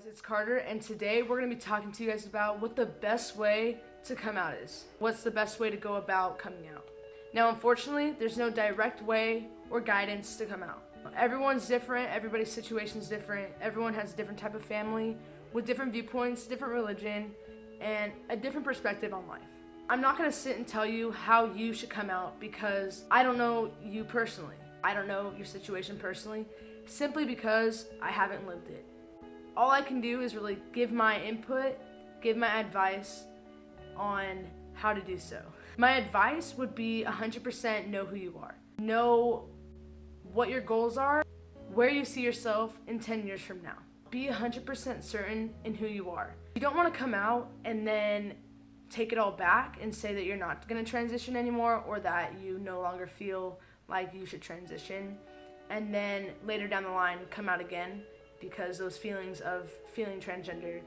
it's Carter, and today we're going to be talking to you guys about what the best way to come out is. What's the best way to go about coming out? Now, unfortunately, there's no direct way or guidance to come out. Everyone's different, everybody's situation is different, everyone has a different type of family, with different viewpoints, different religion, and a different perspective on life. I'm not going to sit and tell you how you should come out because I don't know you personally. I don't know your situation personally, simply because I haven't lived it. All I can do is really give my input, give my advice on how to do so. My advice would be 100% know who you are. Know what your goals are, where you see yourself in 10 years from now. Be 100% certain in who you are. You don't want to come out and then take it all back and say that you're not going to transition anymore or that you no longer feel like you should transition, and then later down the line come out again because those feelings of feeling transgender,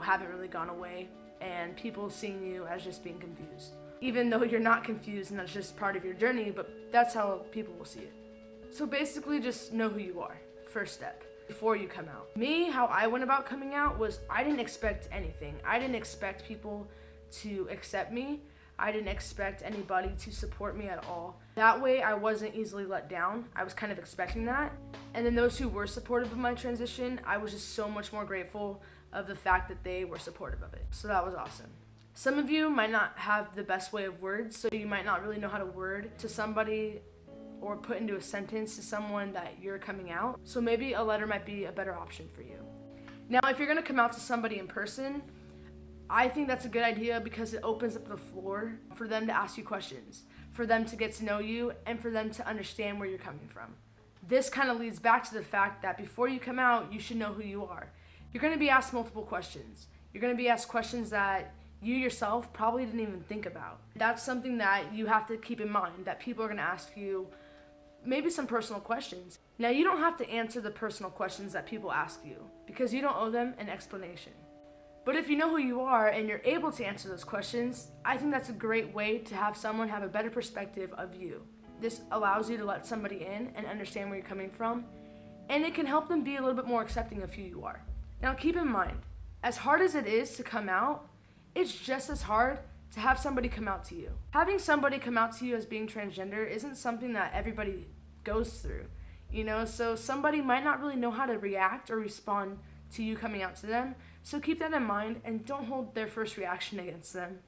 haven't really gone away and people seeing you as just being confused. Even though you're not confused and that's just part of your journey, but that's how people will see it. So basically just know who you are, first step, before you come out. Me, how I went about coming out was I didn't expect anything. I didn't expect people to accept me. I didn't expect anybody to support me at all. That way I wasn't easily let down. I was kind of expecting that. And then those who were supportive of my transition, I was just so much more grateful of the fact that they were supportive of it. So that was awesome. Some of you might not have the best way of words, so you might not really know how to word to somebody or put into a sentence to someone that you're coming out. So maybe a letter might be a better option for you. Now, if you're gonna come out to somebody in person, I think that's a good idea because it opens up the floor for them to ask you questions, for them to get to know you, and for them to understand where you're coming from. This kind of leads back to the fact that before you come out, you should know who you are. You're going to be asked multiple questions. You're going to be asked questions that you yourself probably didn't even think about. That's something that you have to keep in mind, that people are going to ask you maybe some personal questions. Now, you don't have to answer the personal questions that people ask you because you don't owe them an explanation. But if you know who you are and you're able to answer those questions, I think that's a great way to have someone have a better perspective of you. This allows you to let somebody in and understand where you're coming from, and it can help them be a little bit more accepting of who you are. Now keep in mind, as hard as it is to come out, it's just as hard to have somebody come out to you. Having somebody come out to you as being transgender isn't something that everybody goes through, so somebody might not really know how to react or respond to you coming out to them. So keep that in mind and don't hold their first reaction against them.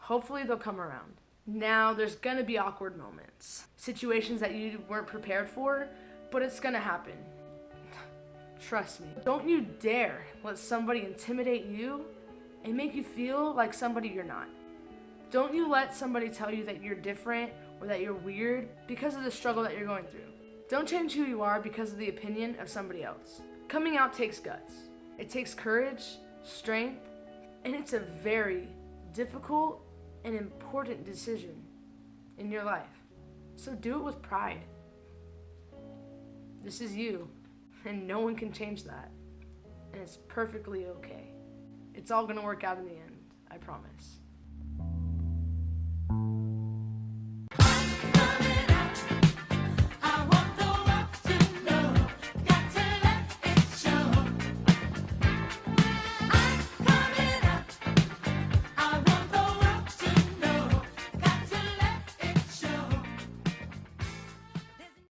Hopefully they'll come around. Now there's gonna be awkward moments, situations that you weren't prepared for, but it's gonna happen. Trust me. Don't you dare let somebody intimidate you and make you feel like somebody you're not. Don't you let somebody tell you that you're different or that you're weird because of the struggle that you're going through. Don't change who you are because of the opinion of somebody else. Coming out takes guts. It takes courage, strength, and it's a very difficult and important decision in your life. So do it with pride. This is you, and no one can change that. And it's perfectly okay. It's all gonna work out in the end, I promise.